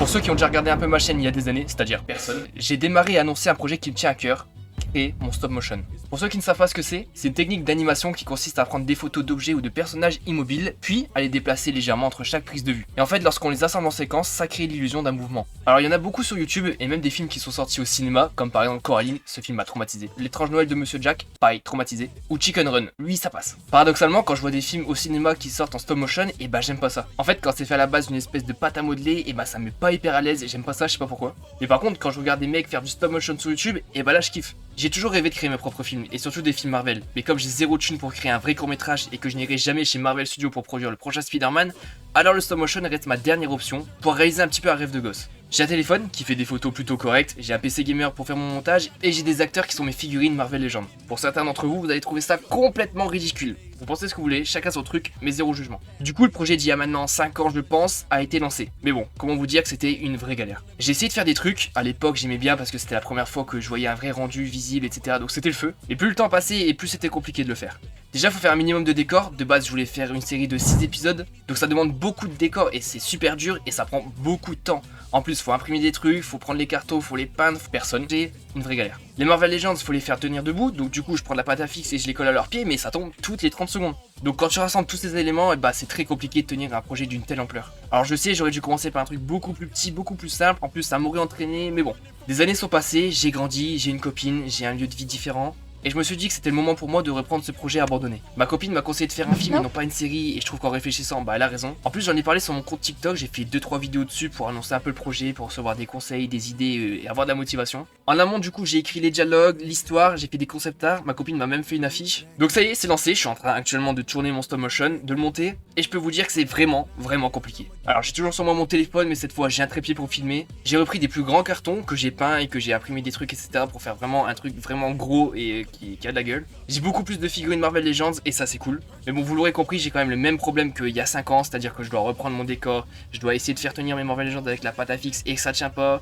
Pour ceux qui ont déjà regardé un peu ma chaîne il y a des années, c'est-à-dire personne, j'ai démarré et annoncé un projet qui me tient à cœur, créer mon stop motion. Pour ceux qui ne savent pas ce que c'est une technique d'animation qui consiste à prendre des photos d'objets ou de personnages immobiles, puis à les déplacer légèrement entre chaque prise de vue. Et en fait, lorsqu'on les assemble en séquence, ça crée l'illusion d'un mouvement. Alors il y en a beaucoup sur YouTube et même des films qui sont sortis au cinéma, comme par exemple Coraline, ce film m'a traumatisé. L'étrange Noël de Monsieur Jack, pareil, traumatisé. Ou Chicken Run, lui ça passe. Paradoxalement, quand je vois des films au cinéma qui sortent en stop motion, et bah j'aime pas ça. En fait, quand c'est fait à la base d'une espèce de pâte à modeler, et bah ça me met pas hyper à l'aise et j'aime pas ça, je sais pas pourquoi. Mais par contre, quand je regarde des mecs faire du stop motion sur YouTube, et bah là je kiffe. J'ai toujours rêvé de créer mes propres films, et surtout des films Marvel. Mais comme j'ai zéro thune pour créer un vrai court-métrage et que je n'irai jamais chez Marvel Studios pour produire le prochain Spider-Man, alors le stop motion reste ma dernière option pour réaliser un petit peu un rêve de gosse. J'ai un téléphone qui fait des photos plutôt correctes, j'ai un PC gamer pour faire mon montage, et j'ai des acteurs qui sont mes figurines Marvel Legends. Pour certains d'entre vous, vous allez trouver ça complètement ridicule. Vous pensez ce que vous voulez, chacun son truc, mais zéro jugement. Du coup, le projet d'il y a maintenant 5 ans, je pense, a été lancé. Mais bon, comment vous dire que c'était une vraie galère. J'ai essayé de faire des trucs, à l'époque j'aimais bien parce que c'était la première fois que je voyais un vrai rendu visible, etc. Donc c'était le feu. Et plus le temps passait et plus c'était compliqué de le faire. Déjà, faut faire un minimum de décors. De base, je voulais faire une série de 6 épisodes. Donc ça demande beaucoup de décors et c'est super dur et ça prend beaucoup de temps. En plus, faut imprimer des trucs, faut prendre les cartons, faut les peindre, personne. C'est une vraie galère. Les Marvel Legends, faut les faire tenir debout. Donc du coup, je prends de la pâte à fixe et je les colle à leurs pieds, mais ça tombe toutes les 30 secondes. Donc quand tu rassembles tous ces éléments, et bah c'est très compliqué de tenir un projet d'une telle ampleur. Alors je sais, j'aurais dû commencer par un truc beaucoup plus petit, beaucoup plus simple. En plus, ça m'aurait entraîné, mais bon. Des années sont passées, j'ai grandi, j'ai une copine, j'ai un lieu de vie différent. Et je me suis dit que c'était le moment pour moi de reprendre ce projet abandonné. Ma copine m'a conseillé de faire un film et non pas une série, et je trouve qu'en réfléchissant, bah elle a raison. En plus j'en ai parlé sur mon compte TikTok, j'ai fait 2-3 vidéos dessus pour annoncer un peu le projet, pour recevoir des conseils, des idées et avoir de la motivation. En amont du coup j'ai écrit les dialogues, l'histoire, j'ai fait des concept art, ma copine m'a même fait une affiche. Donc ça y est, c'est lancé, je suis en train actuellement de tourner mon stop motion, de le monter, et je peux vous dire que c'est vraiment compliqué. Alors j'ai toujours sur moi mon téléphone, mais cette fois j'ai un trépied pour filmer. J'ai repris des plus grands cartons que j'ai peints et que j'ai imprimé des trucs etc. pour faire vraiment un truc vraiment gros et qui a de la gueule. J'ai beaucoup plus de figurines Marvel Legends et ça c'est cool. Mais bon, vous l'aurez compris, j'ai quand même le même problème qu'il y a 5 ans, c'est-à-dire que je dois reprendre mon décor, je dois essayer de faire tenir mes Marvel Legends avec la pâte à fixe et que ça tient pas.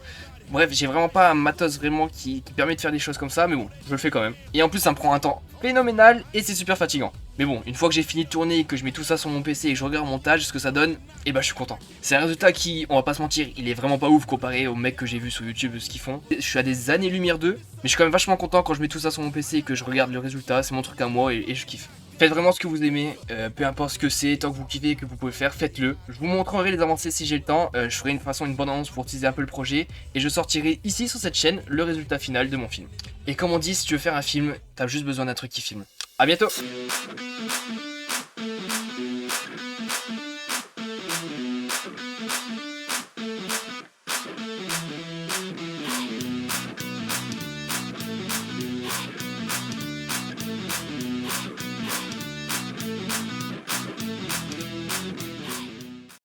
Bref, j'ai vraiment pas un matos vraiment qui permet de faire des choses comme ça, mais bon, je le fais quand même. Et en plus, ça me prend un temps phénoménal et c'est super fatigant. Mais bon, une fois que j'ai fini de tourner et que je mets tout ça sur mon PC et que je regarde mon montage, ce que ça donne, et bah je suis content. C'est un résultat qui, on va pas se mentir, il est vraiment pas ouf comparé aux mecs que j'ai vu sur YouTube, ce qu'ils font. Je suis à des années-lumière d'eux, mais je suis quand même vachement content quand je mets tout ça sur mon PC et que je regarde le résultat, c'est mon truc à moi et je kiffe. Faites vraiment ce que vous aimez, peu importe ce que c'est, tant que vous kiffez et que vous pouvez faire, faites-le. Je vous montrerai les avancées si j'ai le temps, je ferai une façon, une bonne annonce pour teaser un peu le projet, et je sortirai ici sur cette chaîne le résultat final de mon film. Et comme on dit, si tu veux faire un film, t'as juste besoin d'un truc qui filme. A bientôt.